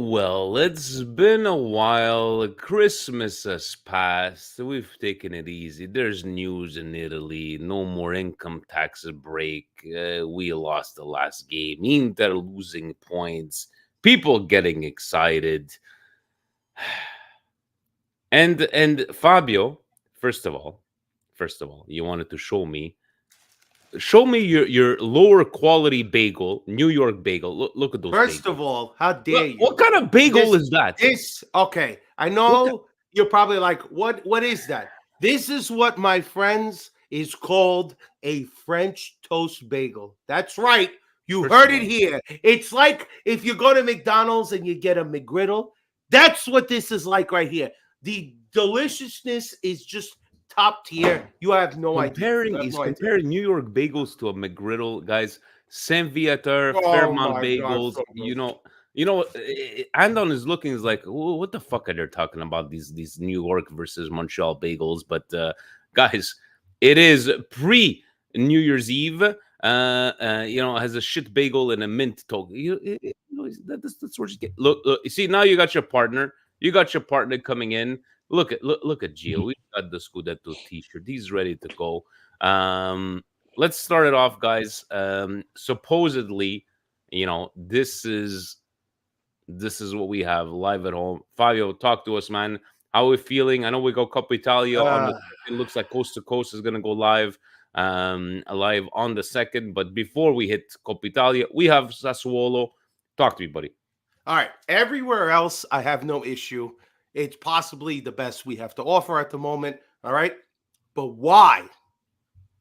Well, it's been a while. Christmas has passed. We've taken it easy. There's news in Italy. No more income tax break. We lost the last game. Inter losing points. People getting excited. And Fabio, first of all, you wanted to show me your lower quality bagel, New York bagel. Look at those First bagels. of all, how dare you? What kind of bagel is that? Okay. I What know you're probably like, what is that? This is what, my friends, is called a French toast bagel. That's right. You First heard of it all, here. It's like if you go to McDonald's and you get a McGriddle. That's what this is like right here. The deliciousness is just top tier. You have no idea. You have he's no idea. comparing New York bagels to a McGriddle, guys. Saint Viateur, Oh Fairmont my God, bagels. so good. Andon is looking is like, what the fuck are they talking about? These New York versus Montreal bagels, but guys, it is pre New Year's Eve. Has a shit bagel and a mint token. That's where you get. Look, you see, now you got your partner. You got your partner coming in. Look at Gio. We got the Scudetto T-shirt. He's ready to go. Let's start it off, guys. Supposedly, this is what we have live at home. Fabio, talk to us, man. How are we feeling? I know we got Coppa Italia on the. Uh, It looks like Coast to Coast is gonna go live, live on the second. But before we hit Coppa Italia, we have Sassuolo. Talk to me, buddy. All right. Everywhere else, I have no issue. It's possibly the best we have to offer at the moment. All right. But why?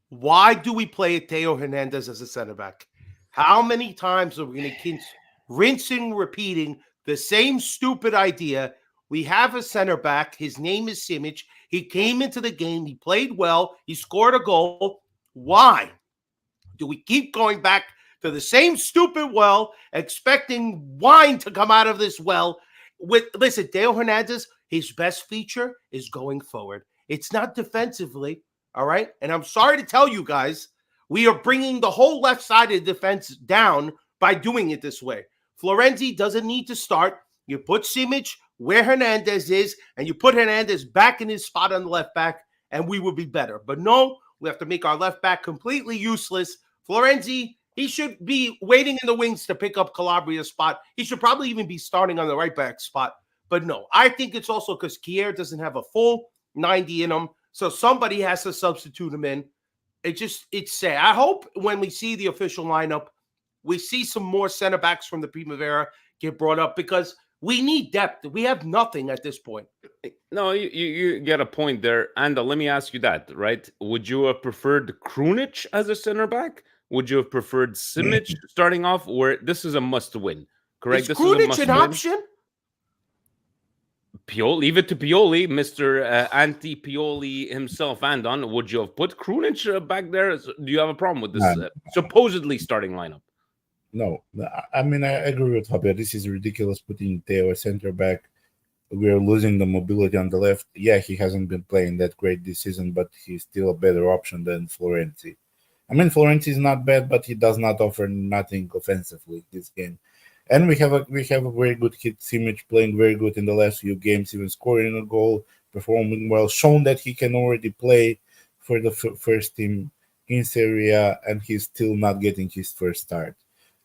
Why do we play Teo Hernandez as a center back? How many times are we going to keep rinsing, repeating the same stupid idea? We have a center back. His name is Simic. He came into the game. He played well. He scored a goal. Why do we keep going back to the same stupid well, expecting wine to come out of this well? Listen, Teo Hernandez, his best feature is going forward. It's not defensively, all right? And I'm sorry to tell you guys, we are bringing the whole left side of the defense down by doing it this way. Florenzi doesn't need to start. You put Simic where Hernandez is, and you put Hernandez back in his spot on the left back, and we will be better. But no, we have to make our left back completely useless. Florenzi, he should be waiting in the wings to pick up Calabria's spot. He should probably even be starting on the right back spot. But no, I think it's also because Kier doesn't have a full 90 in him. So somebody has to substitute him in. It's sad. I hope when we see the official lineup, we see some more center backs from the Primavera get brought up because we need depth. We have nothing at this point. No, you get a point there. And let me ask you that, right? Would you have preferred Krunic as a center back? Would you have preferred Simic starting off? Or this is a must win, correct? Is This is a Krunic must an win. option? Pioli, leave it to Pioli, Mr. Anti-Pioli himself. Andon, would you have put Krunic back there? Do you have a problem with this supposedly starting lineup? No, I mean, I agree with Fabio. This is ridiculous putting Teo as center back. We're losing the mobility on the left. Yeah, he hasn't been playing that great this season, but he's still a better option than Florenzi. I mean, Florenzi is not bad, but he does not offer nothing offensively this game. And we have a very good kid, Simic, playing very good in the last few games, even scoring a goal, performing well, shown that he can already play for the first team in Serie A, and he's still not getting his first start.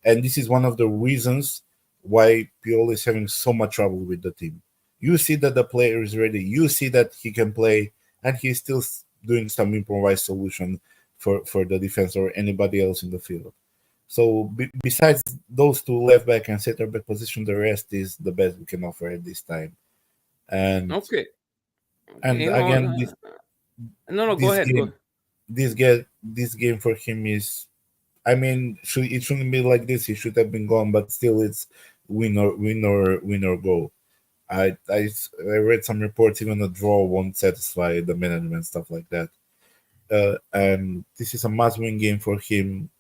And this is one of the reasons why Pioli is having so much trouble with the team. You see that the player is ready. You see that he can play, and he's still doing some improvised solution for the defense or anybody else in the field. So besides those two left back and center back position, the rest is the best we can offer at this time. And okay. And again, go ahead. This game for him is, I mean, it shouldn't be like this. He should have been gone, but still, it's win or go. I read some reports, even a draw won't satisfy the management, stuff like that. And this is a must-win game for him.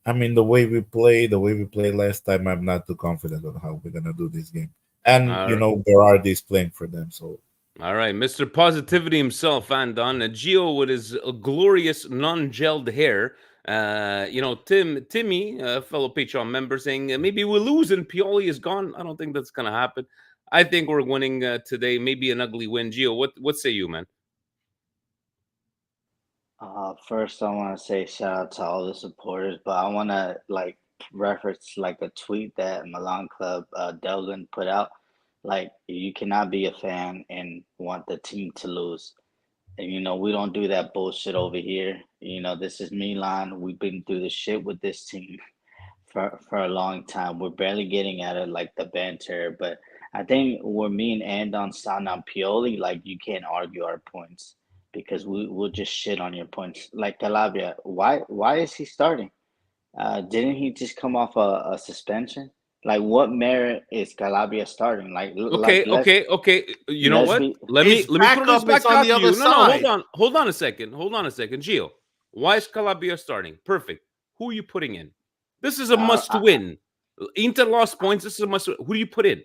I mean, the way we played last time, I'm not too confident on how we're gonna do this game. And there are these playing for them. So, all right, Mr. Positivity himself, Andon Gio with his glorious non-gelled hair. Timmy, fellow Patreon member, saying maybe we'll lose and Pioli is gone. I don't think that's gonna happen. I think we're winning today. Maybe an ugly win. Gio, what say you, man? First, I want to say shout out to all the supporters, but I want to reference a tweet that Milan Club Delvin put out. Like, you cannot be a fan and want the team to lose. And we don't do that bullshit over here. This is Milan. We've been through the shit with this team for a long time. We're barely getting at it, like the banter, but I think where me and Andon sound on Pioli, you can't argue our points because we'll just shit on your points. Like Calabria, why is he starting? Didn't he just come off a suspension? Like, what merit is Calabria starting? Okay. You know what? Let me put this back on out the to other you. side. No, hold on a second. Gio, why is Calabria starting? Perfect. Who are you putting in? This is a must-win. Inter lost points. This is a must-win. Who do you put in?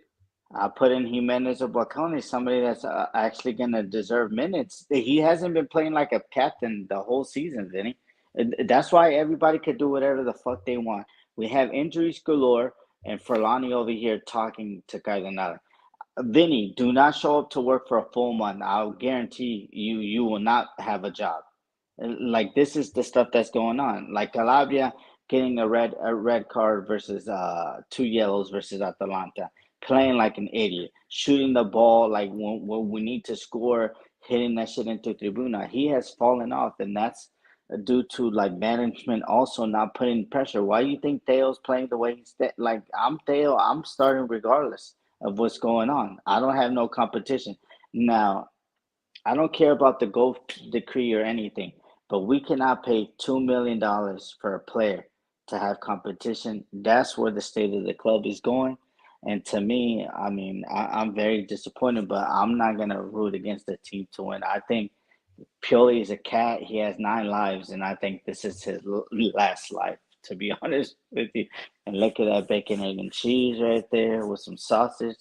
I put in Jimenez or Baconi, somebody that's actually going to deserve minutes. He hasn't been playing like a captain the whole season, Vinny. That's why everybody could do whatever the fuck they want. We have injuries galore, and Ferlani over here talking to Cardinale. Vinny, do not show up to work for a full month. I'll guarantee you will not have a job. Like, this is the stuff that's going on. Like Calabria getting a red card versus 2 yellows versus Atalanta, playing like an idiot, shooting the ball like when we need to score, hitting that shit into Tribuna. He has fallen off, and that's due to management also not putting pressure. Why do you think Theo's playing the way he's I'm Theo, I'm starting regardless of what's going on. I don't have no competition. Now, I don't care about the goal decree or anything, but we cannot pay $2 million for a player to have competition. That's where the state of the club is going. And to me, I mean, I'm very disappointed, but I'm not going to root against the team to win. I think Pioli is a cat. He has 9 lives, and I think this is his last life, to be honest with you. And look at that bacon, egg, and cheese right there with some sausage.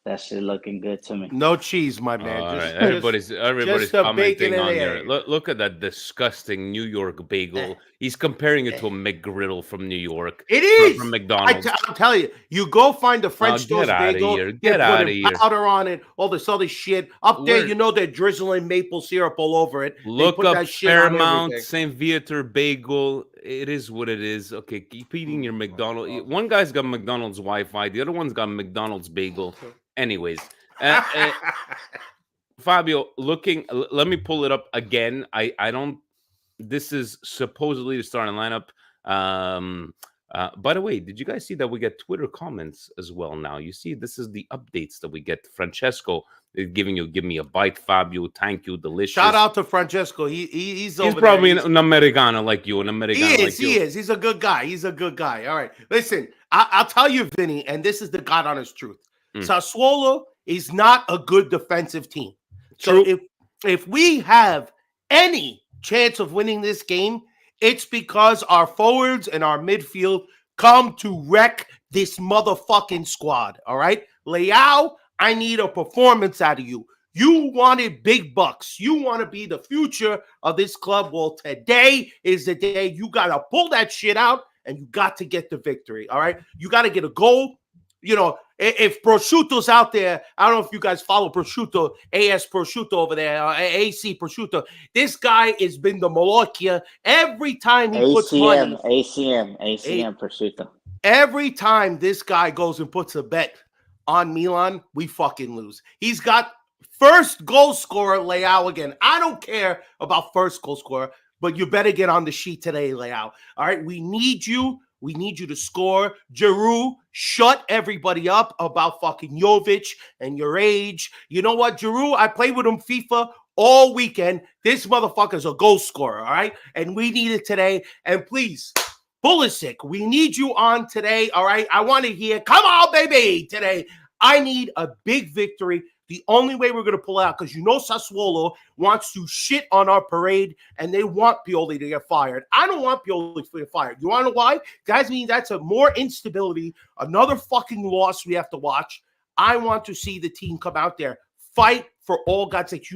That shit looking good to me. No cheese, my man. All right, everybody's just the bacon commenting and on the here. egg. Look at that disgusting New York bagel. He's comparing it to a McGriddle from New York. It is from McDonald's. I'm telling you, you go find a French toast bagel. Get out of here! Powder on it, all this other shit up there. They're drizzling maple syrup all over it. Look up that Fairmount St. Viator bagel. It is what it is. Okay, keep eating your McDonald's. One guy's got McDonald's Wi-Fi. The other one's got McDonald's bagel. Anyways, Fabio, let me pull it up again. I don't. This is supposedly the starting lineup. By the way, did you guys see that we get Twitter comments as well now? You see, this is the updates that we get. Francesco is give me a bite. Fabio, thank you, delicious. Shout out to Francesco. He's probably an Americano like you, He is. He's a good guy. All right, listen, I'll tell you, Vinny, and this is the God honest truth. Sassuolo is not a good defensive team. So if we have any chance of winning this game, it's because our forwards and our midfield come to wreck this motherfucking squad. All right, Leao, I need a performance out of you. You wanted big bucks. You want to be the future of this club. Well, today is the day you got to pull that shit out and you got to get the victory. All right, you got to get a goal. If Prosciutto's out there, I don't know if you guys follow Prosciutto, AS Prosciutto over there, AC Prosciutto. This guy has been the Malocchia every time he puts money. ACM Prosciutto. Every time this guy goes and puts a bet on Milan, we fucking lose. He's got first goal scorer, Leao again. I don't care about first goal scorer, but you better get on the sheet today, Leao. All right, we need you. We need you to score. Giroud, shut everybody up about fucking Jovic and your age. You know what, Giroud? I played with him FIFA all weekend. This motherfucker's a goal scorer, all right? And we need it today. And please, Pulisic, we need you on today, all right? I want to hear, come on, baby, today. I need a big victory. The only way we're going to pull out, because Sassuolo wants to shit on our parade, and they want Pioli to get fired. I don't want Pioli to get fired. You want to know why? Guys, mean that's a more instability, another fucking loss we have to watch. I want to see the team come out there, fight for all God's sake.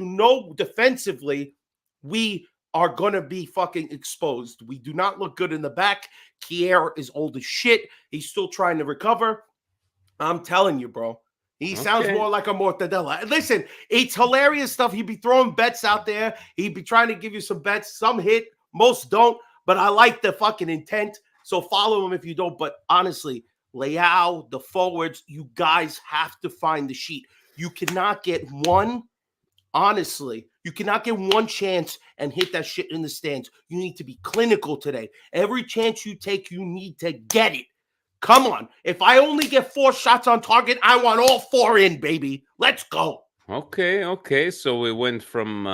Defensively, we are going to be fucking exposed. We do not look good in the back. Kier is old as shit. He's still trying to recover. I'm telling you, bro. He sounds Okay. more like a mortadella. Listen, it's hilarious stuff. He'd be throwing bets out there. He'd be trying to give you some bets. Some hit, most don't. But I like the fucking intent. So follow him if you don't. But honestly, Leao, the forwards, you guys have to find the sheet. You cannot get one. Honestly, you cannot get one chance and hit that shit in the stands. You need to be clinical today. Every chance you take, you need to get it. Come on. If I only get 4 shots on target, I want all 4 in, baby. Let's go. Okay. So we went from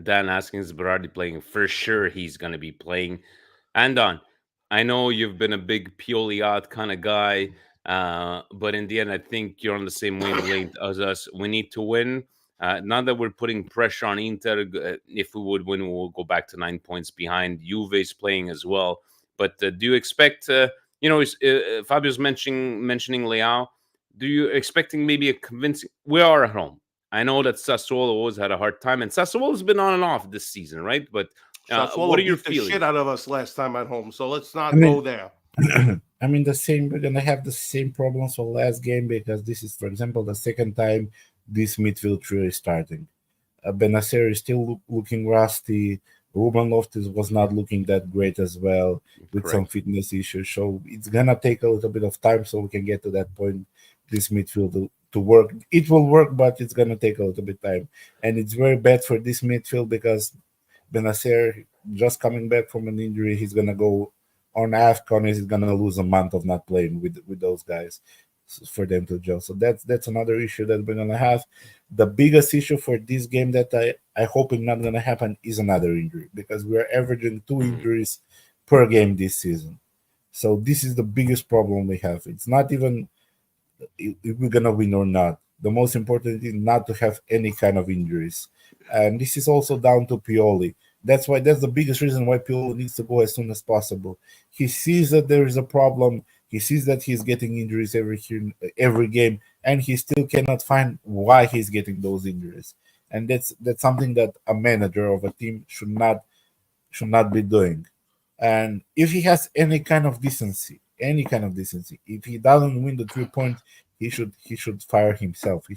Dan asking, is Berardi playing? For sure he's going to be playing. And on. I know you've been a big Pioli out kind of guy, but in the end, I think you're on the same wavelength as us. We need to win. Not that we're putting pressure on Inter. If we would win, we'll go back to 9 points behind. Juve is playing as well. But do you expect, Fabio's mentioning Leao. Do you expecting maybe a convincing? We are at home. I know that Sassuolo always had a hard time, and Sassuolo's been on and off this season, right? But Sassuolo what are your beat the feelings? shit out of us last time at home, so let's not I mean- go there. I mean, the same. We're gonna have the same problems for last game because this is, for example, the second time this midfield trio is starting. Benacer is still looking rusty. Ruben Loftus was not looking that great as well, with some Correct. fitness issues. So it's gonna take a little bit of time so we can get to that point. This midfield to work. It will work, but it's gonna take a little bit time, and it's very bad for this midfield because Benacer just coming back from an injury. He's gonna go on AFCON. He's gonna lose a month of not playing with those guys for them to gel. So that's another issue that we're gonna have. The biggest issue for this game that I hope is not gonna happen is another injury because we are averaging 2 injuries per game this season. So this is the biggest problem we have. It's not even if we're gonna win or not. The most important is not to have any kind of injuries, and this is also down to Pioli. That's the biggest reason why Pioli needs to go as soon as possible. He sees that there is a problem. He sees that he's getting injuries every game, and he still cannot find why he's getting those injuries. And that's something that a manager of a team should not be doing. And if he has any kind of decency, if he doesn't win the 3 points, he should fire himself.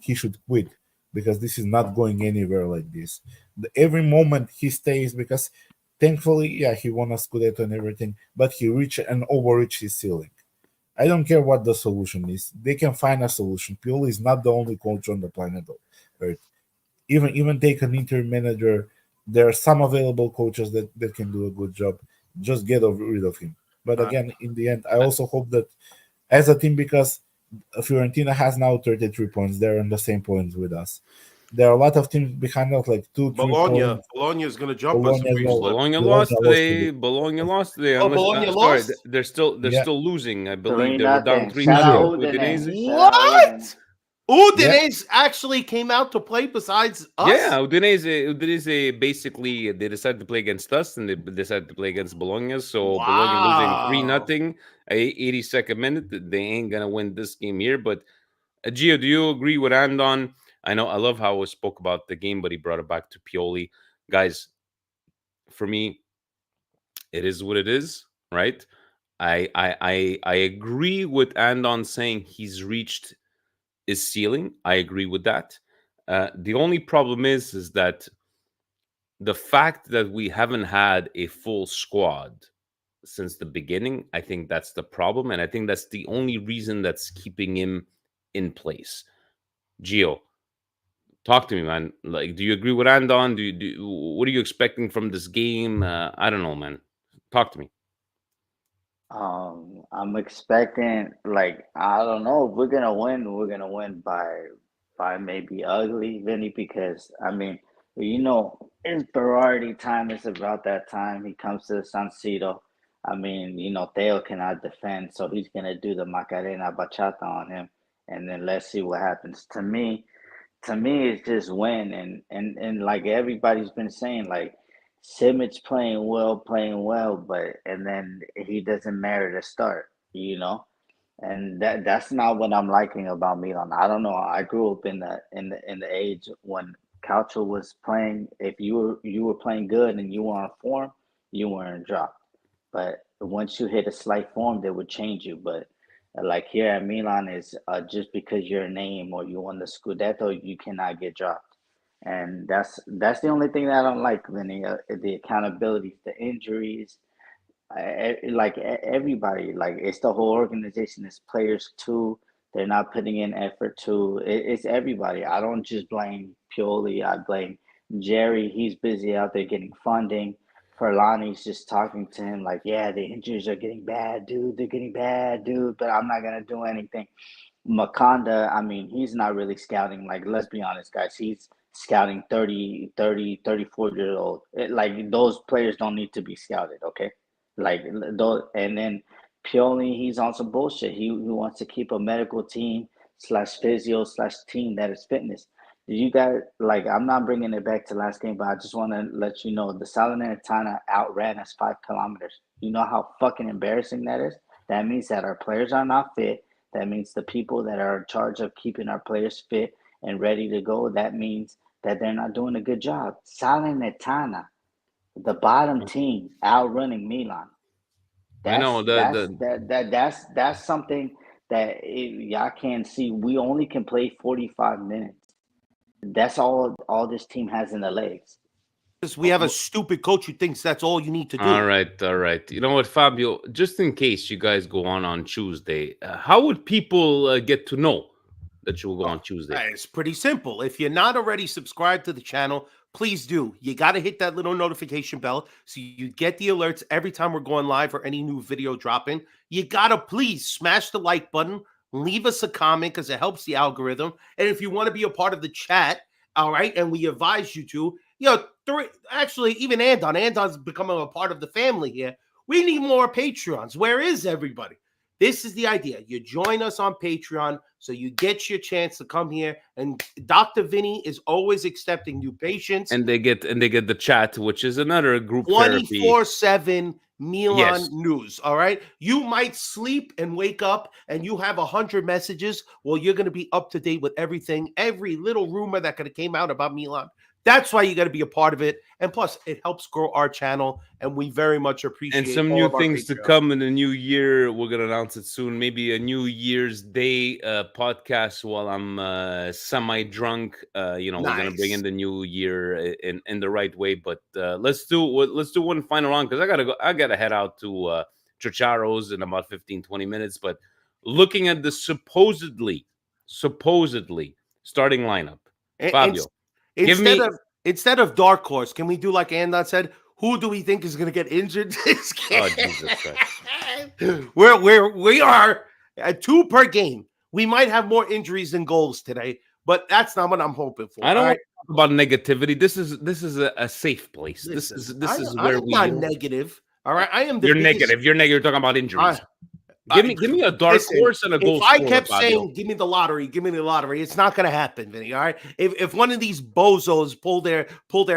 He should quit because this is not going anywhere like this. Every moment he stays because thankfully, yeah, he won a Scudetto and everything, but he reached and overreached his ceiling. I don't care what the solution is. They can find a solution. Pioli is not the only coach on the planet Earth. Even take an interim manager. There are some available coaches that can do a good job. Just get rid of him. But again, in the end, I also hope that as a team, because Fiorentina has now 33 points, they're on the same points with us. There are a lot of teams behind us, like 2-3 points. Bologna is going to jump us Bologna if as we well. slip. Bologna Bologna lost lost today. today. Bologna lost today. Oh, Unless, Bologna sorry, lost? they're still Yeah. losing. I believe Three they were down nothing. 3 Shout out 0 Udinese. Udinese. Shout out Udinese. What? Yeah. Udinese actually came out to play besides us? Yeah, Udinese basically they decided to play against us and they decided to play against Bologna. So Bologna losing 3 Wow. 0 82nd minute. They ain't gonna win this game here. But Gio, do you agree with Andon? I know I love how we spoke about the game, but he brought it back to Pioli. Guys, for me, it is what it is, right? I agree with Andon saying he's reached his ceiling. I agree with that. The only problem is that the fact that we haven't had a full squad since the beginning, I think that's the problem, and I think that's the only reason that's keeping him in place. Gio, talk to me, man. Like, do you agree with Andon? What are you expecting from this game? I don't know, man. Talk to me. I'm expecting like I don't know if we're gonna win. We're gonna win by maybe ugly, Vinny, because I mean, it's Berardi time. It's about that time. He comes to the San Siro. I mean, Theo cannot defend, so he's gonna do the Macarena Bachata on him, and then let's see what happens. To me, it's just win, and like everybody's been saying, like Simic playing well, but and then he doesn't merit a start, and that's not what I'm liking about Milan. I don't know. I grew up in the age when Calcio was playing. If you were playing good and you were on form, you weren't dropped. But once you hit a slight form, they would change you. But like here at Milan, is just because you're a name or you won the Scudetto, you cannot get dropped. And that's the only thing that I don't like, Vinny. The accountability, the injuries, everybody, like it's the whole organization. It's players too. They're not putting in effort too. It's everybody. I don't just blame Pioli. I blame Jerry. He's busy out there getting funding. Furlani's just talking to him like, yeah, the injuries are getting bad, dude. They're getting bad, dude. But I'm not gonna do anything. Makanda, I mean, he's not really scouting. Like, let's be honest, guys. He's scouting 34 years old. Like, those players don't need to be scouted, okay? Like, those, and then Pioli, he's on some bullshit. He wants to keep a medical team slash physio slash team that is fitness. Did you guys, like, I'm not bringing it back to last game, but I just want to let you know the Salernitana outran us 5 kilometers. You know how fucking embarrassing that is? That means that our players are not fit. That means the people that are in charge of keeping our players fit and ready to go, that means that they're not doing a good job. Salernitana, the bottom team, outrunning Milan. I know That's something that y'all can't see. We only can play 45 minutes. That's all this team has in the legs. Because we have a stupid coach who thinks that's all you need to do. All right. You know what, Fabio? Just in case you guys go on Tuesday, how would people get to know that you will go on Tuesday? It's pretty simple. If you're not already subscribed to the channel, please do. You got to hit that little notification bell so you get the alerts every time we're going live or any new video dropping. You got to please smash the like button, leave us a comment because it helps the algorithm. And if you want to be a part of the chat, all right, and we advise you to, even Andon's becoming a part of the family here. We need more Patreons. Where is everybody? This is the idea. You join us on Patreon so you get your chance to come here. And Dr. Vinny is always accepting new patients. And they get the chat, which is another group 24/7 Milan news. All right. You might sleep and wake up and you have 100 messages. Well, you're going to be up to date with everything, every little rumor that could have came out about Milan. That's why you got to be a part of it. And plus, it helps grow our channel, and we very much appreciate it. And some new things to come in the new year. We're going to announce it soon. Maybe a New Year's Day podcast while I'm semi-drunk. We're going to bring in the new year in the right way. But let's do one final round because I got to head out to Chicharo's in about 15-20 minutes. But looking at the supposedly starting lineup, Fabio. Instead of dark horse, can we do like Andon said? Who do we think is going to get injured this game? Oh, Jesus Christ. We are at 2 per game. We might have more injuries than goals today, but that's not what I'm hoping for. I don't want to talk about negativity. This is a safe place. Listen, this is where I'm not negative. All right, I am. You're negative. You're negative. You're talking about injuries. Give me a dark horse and a goal. If I kept saying, give me the lottery, it's not going to happen, Vinny. All right. If one of these bozos pull their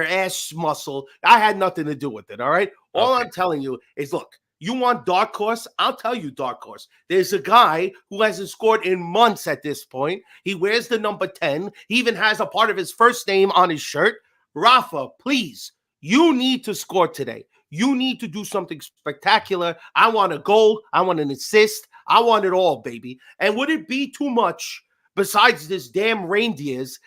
ass muscle, I had nothing to do with it. All right. All I'm telling you is, look, you want dark horse? I'll tell you dark horse. There's a guy who hasn't scored in months at this point. He wears the number 10. He even has a part of his first name on his shirt. Rafa, please, you need to score today. You need to do something spectacular. I want a goal. I want an assist. I want it all, baby. And would it be too much besides this damn reindeers?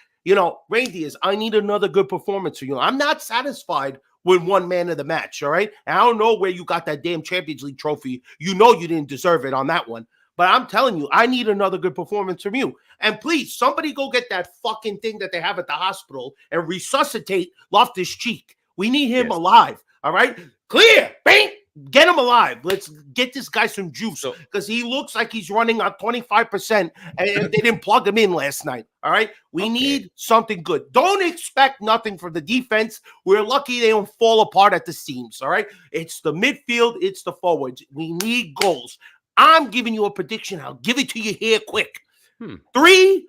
Reindeers, I need another good performance from you. I'm not satisfied with one man of the match, all right? And I don't know where you got that damn Champions League trophy. You know you didn't deserve it on that one. But I'm telling you, I need another good performance from you. And please, somebody go get that fucking thing that they have at the hospital and resuscitate Loftus-Cheek. We need him alive. All right, clear, bang, get him alive. Let's get this guy some juice because he looks like he's running on 25% and they didn't plug him in last night. All right, we need something good. Don't expect nothing from the defense. We're lucky they don't fall apart at the seams. All right, it's the midfield, it's the forwards. We need goals. I'm giving you a prediction. I'll give it to you here quick. 3-2.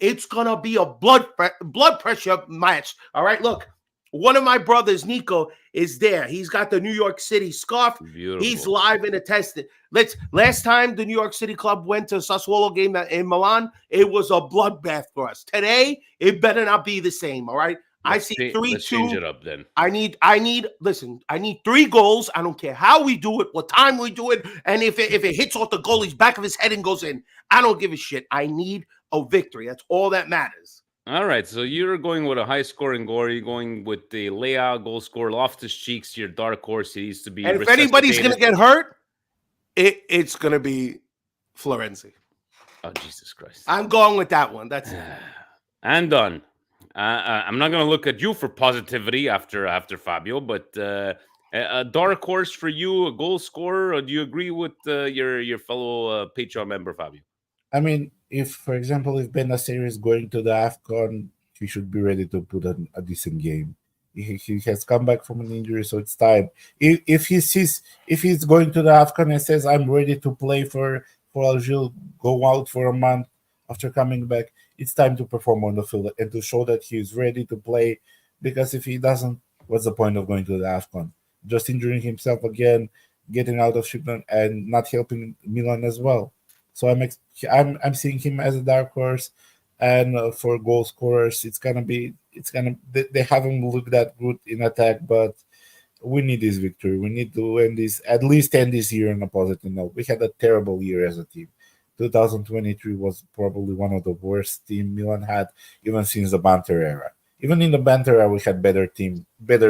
It's gonna be a blood pressure match. All right, look. One of my brothers, Nico, is there. He's got the New York City scarf. Beautiful. He's live and attested. Last time the New York City club went to a Sassuolo game in Milan, it was a bloodbath for us. Today, it better not be the same. All right. I see 3-2. Let's change it up then. I need 3 goals. I don't care how we do it, what time we do it, and if it hits off the goalie's back of his head and goes in, I don't give a shit. I need a victory. That's all that matters. All right, so you're going with a high-scoring goal. You're going with the Leao goal scorer, Loftus-Cheeks, your dark horse. He needs to be. And if anybody's going to get hurt, it's going to be Florenzi. Oh, Jesus Christ! I'm going with that one. That's it. And done. I'm not going to look at you for positivity after Fabio, but a dark horse for you, a goal scorer, or do you agree with your fellow Patreon member Fabio? I mean, if, for example, if Benacer is going to the AFCON, he should be ready to put on a decent game. He has come back from an injury, so it's time. If he's going to the AFCON and says, I'm ready to play for Algeria, go out for a month after coming back, it's time to perform on the field and to show that he's ready to play, because if he doesn't, what's the point of going to the AFCON? Just injuring himself again, getting out of shipment, and not helping Milan as well. So I'm seeing him as a dark horse, and for goal scorers, they haven't looked that good in attack, but we need this victory. We need to at least end this year on a positive note. We had a terrible year as a team. 2023 was probably one of the worst team Milan had, even since the Banter era. Even in the Banter era, we had better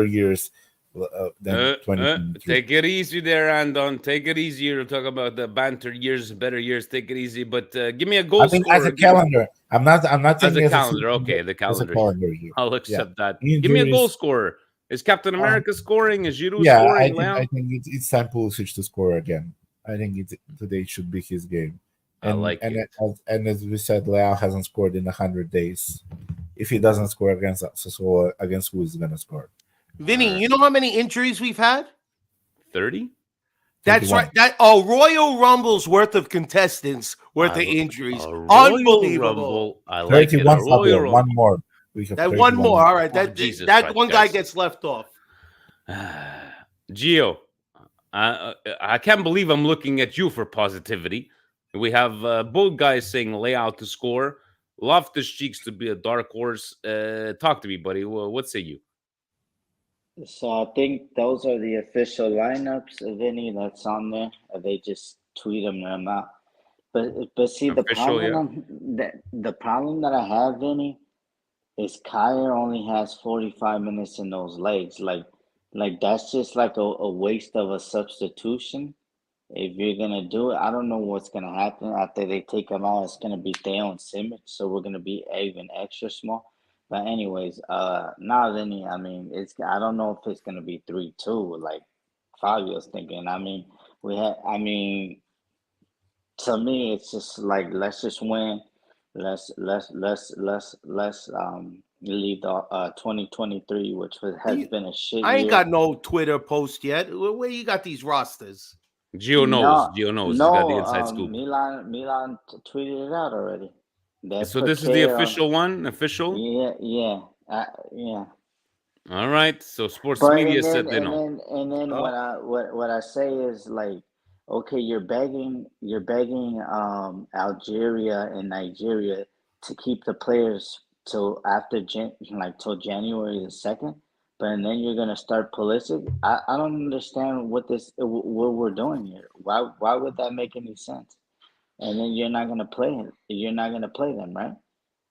years than 2023. Take it easy there, Andon. Take it easy to talk about the banter years, better years. Take it easy, but give me a goal. I think scorer. As a calendar. I'm not as a calendar. Okay, the calendar. I'll accept that. Injuries. Give me a goal scorer. Is Captain America scoring? Is Giroud scoring? I think it's time Pulisic to score again. I think today should be his game. And, I like it. And as we said, Leao hasn't scored in 100 days. If he doesn't score against Sassuolo, against who is going to score? Vinny, you know how many injuries we've had? 30? That's 21. right. Royal Rumble's worth of contestants worth of injuries. Unbelievable. I like 31, it. Royal Rumble. One more. We have that one more. All right. That one guy gets left off. Gio, I can't believe I'm looking at you for positivity. We have both guys saying Leao to score. Loftus-Cheeks to be a dark horse. Talk to me, buddy. What say you? So I think those are the official lineups of any that's on there. They just tweet them out. But see, the problem that I have, Vinny, is Kyer only has 45 minutes in those legs. Like that's just like a waste of a substitution. If you're gonna do it, I don't know what's gonna happen after they take him out. It's gonna be Theo and Simic, so we're gonna be even extra small. But anyways, Vinny, I mean, I don't know if it's gonna be 3-2 like Fabio's thinking. I mean, to me, it's just like let's just win. Let's leave the 2023, which has been a shit. I ain't got no Twitter post yet. Where you got these rosters? Gio knows. Gio knows. No, He's got the inside scoop. Milan tweeted it out already. So this is the official one? Official? Yeah. All right. So sports media said they know. And then what I say is like, okay, you're begging Algeria and Nigeria to keep the players till after till January the 2nd. But then you're gonna start Pulisic. I don't understand what we're doing here. Why would that make any sense? And then you're not gonna play him. You're not gonna play them, right?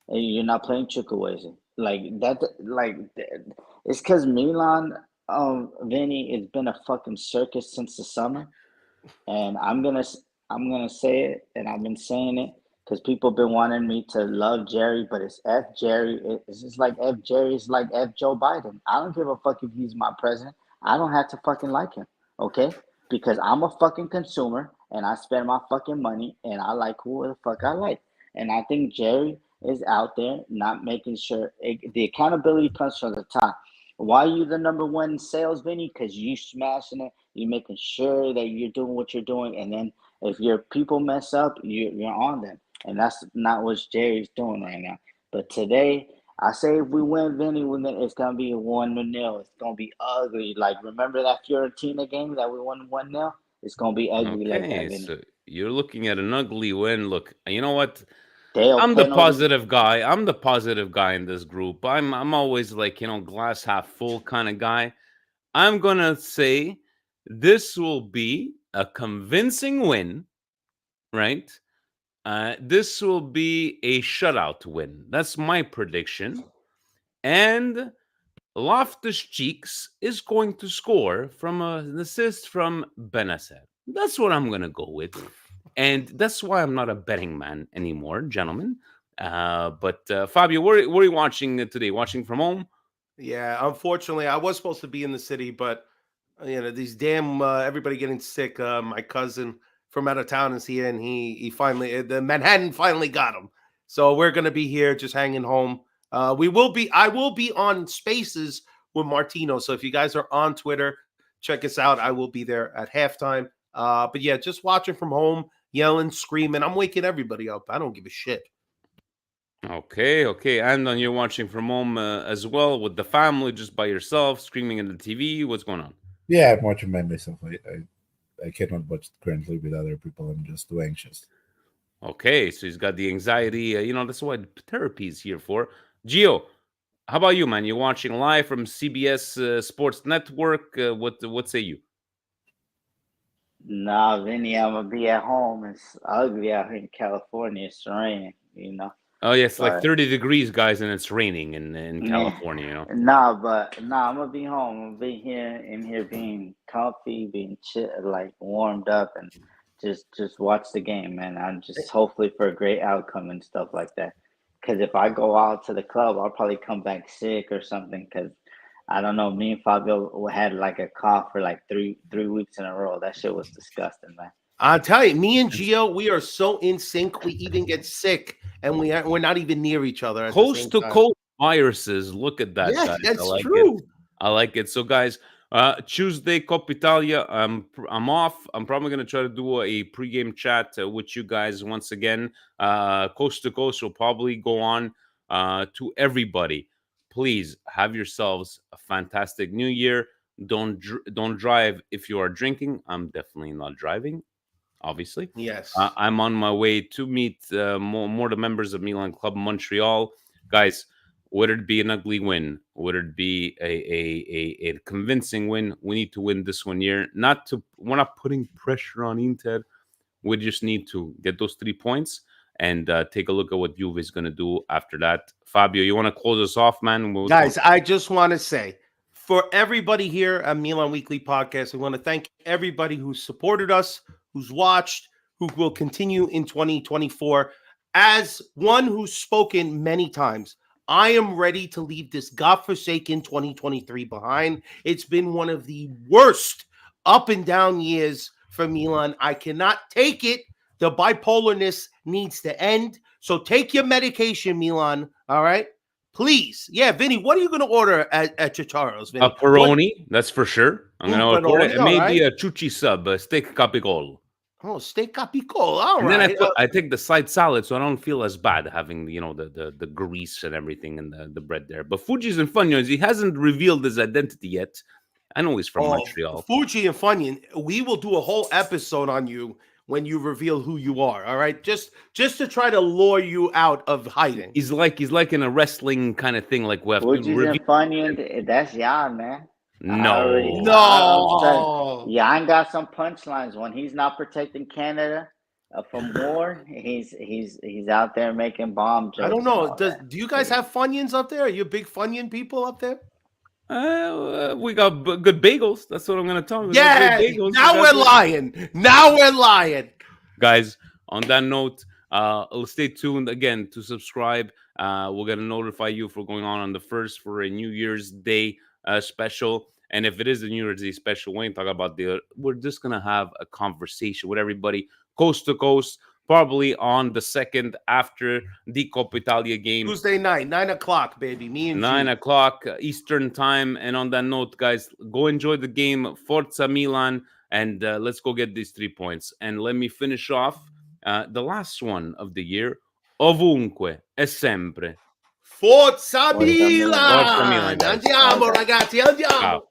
You're not playing Chukwueze. Like that. Like it's because Milan, Vinny, it's been a fucking circus since the summer, and I'm gonna say it, and I've been saying it. Because people have been wanting me to love Jerry, but it's F Jerry. It's just like F Jerry is like F Joe Biden. I don't give a fuck if he's my president. I don't have to fucking like him, okay? Because I'm a fucking consumer, and I spend my fucking money, and I like who the fuck I like. And I think Jerry is out there not making sure. The accountability comes from the top. Why are you the number one sales, Vinny? Because you smashing it. You're making sure that you're doing what you're doing. And then if your people mess up, you're on them. And that's not what Jerry's doing right now. But today, I say if we win, Vinny, it's gonna be 1-0. It's gonna be ugly. Like remember that Fiorentina game that we won 1-0? It's gonna be ugly like that, Okay, Vinny. so you're looking at an ugly win. Look, you know what? Dale I'm the penalty. positive guy. I'm the positive guy in this group. I'm always like, glass half full kind of guy. I'm gonna say this will be a convincing win, right? This will be a shutout win. That's my prediction. And Loftus Cheeks is going to score from an assist from Benacer. That's what I'm going to go with. And that's why I'm not a betting man anymore, gentlemen. But Fabio, where are you watching today? Watching from home? Yeah, unfortunately, I was supposed to be in the city, but these damn everybody getting sick. My cousin from out of town is here, and he finally the Manhattan finally got him. So we're gonna be here, just hanging home. I will be on Spaces with Martino. So if you guys are on Twitter, check us out. I will be there at halftime. But yeah, just watching from home, yelling, screaming. I'm waking everybody up. I don't give a shit. Okay. And then you're watching from home as well with the family, just by yourself, screaming at the TV. What's going on? Yeah, I'm watching by myself. I cannot watch currently with other people. I'm just too anxious. Okay, so he's got the anxiety. That's what therapy is here for. Gio, how about you, man? You're watching live from CBS Sports Network. What say you? Nah, Vinny, I'm gonna be at home. It's ugly out here in California. It's raining. Oh, yeah, it's like But 30 degrees, guys, and it's raining in yeah, California. nah, I'm gonna be home. I'm gonna be here in here being comfy, being chill, like warmed up, and just watch the game, man. I'm just hopefully for a great outcome and stuff like that. Because if I go out to the club, I'll probably come back sick or something. Because I don't know, me and Fabio had like a cough for like three weeks in a row. That shit was disgusting, man. I'll tell you, me and And Gio, we are so in sync. We even get sick, and we're not even near each other at the coast same to time. coast viruses. Look at that, Yes, guys. I that's like it. true. I like it. So, guys, Tuesday, Coppa Italia. I'm off. I'm probably gonna try to do a pregame chat with you guys once again. Coast to coast will probably go on. To everybody, please have yourselves a fantastic New Year. Don't drive if you are drinking. I'm definitely not driving, obviously. Yes. I'm on my way to meet more the members of Milan Club Montreal. Guys, would it be an ugly win? Would it be a convincing win? We need to win this 1 year. We're not putting pressure on Inter. We just need to get those 3 points and take a look at what Juve is going to do after that. Fabio, you want to close us off, man? Guys, I just want to say for everybody here at Milan Weekly Podcast, I want to thank everybody who supported us, who's watched, who will continue in 2024. As one who's spoken many times, I am ready to leave this godforsaken 2023 behind. It's been one of the worst up and down years for Milan. I cannot take it. The bipolarness needs to end. So take your medication, Milan. All right. Please. Yeah, Vinny, what are you going to order at Chicharo's, a Vinny? What? Peroni, that's for sure. I'm going to order it. Pepperoni, And all maybe right. a chuchi sub, a steak capicol. Oh, steak capicolo. All And then right. I take the side salad, so I don't feel as bad having the grease and everything and the bread there. But Fuji's and Funyuns, he hasn't revealed his identity yet. I know he's from Montreal. Fuji and Funyun, we will do a whole episode on you when you reveal who you are. All right, just to try to lure you out of hiding. He's like in a wrestling kind of thing. Like we have to Fuji's reveal. and Funyun, that's Jan, man. I'm telling No. Jan got some punchlines when he's not protecting Canada from war. He's out there making bomb jokes. I don't and know. all that. Do you guys have Funyuns up there? Are you big Funyun people up there? We got good bagels. That's what I'm gonna tell you. Yeah. Now we're lying. Now we're lying. Guys, on that note, stay tuned again to subscribe. We're gonna notify you for going on the 1st for a New Year's Day special. And if it is a New Year's Day special, we ain't talking about we're just gonna have a conversation with everybody, coast to coast. Probably on the 2nd after the Coppa Italia game. Tuesday night, 9:00, baby. Me and 9 o'clock Eastern time. And on that note, guys, go enjoy the game. Forza Milan. And let's go get these 3 points. And let me finish off the last one of the year. Ovunque e sempre Forza Forza Milan. Milan! Forza Milan, guys. Andiamo, ragazzi, andiamo! Wow.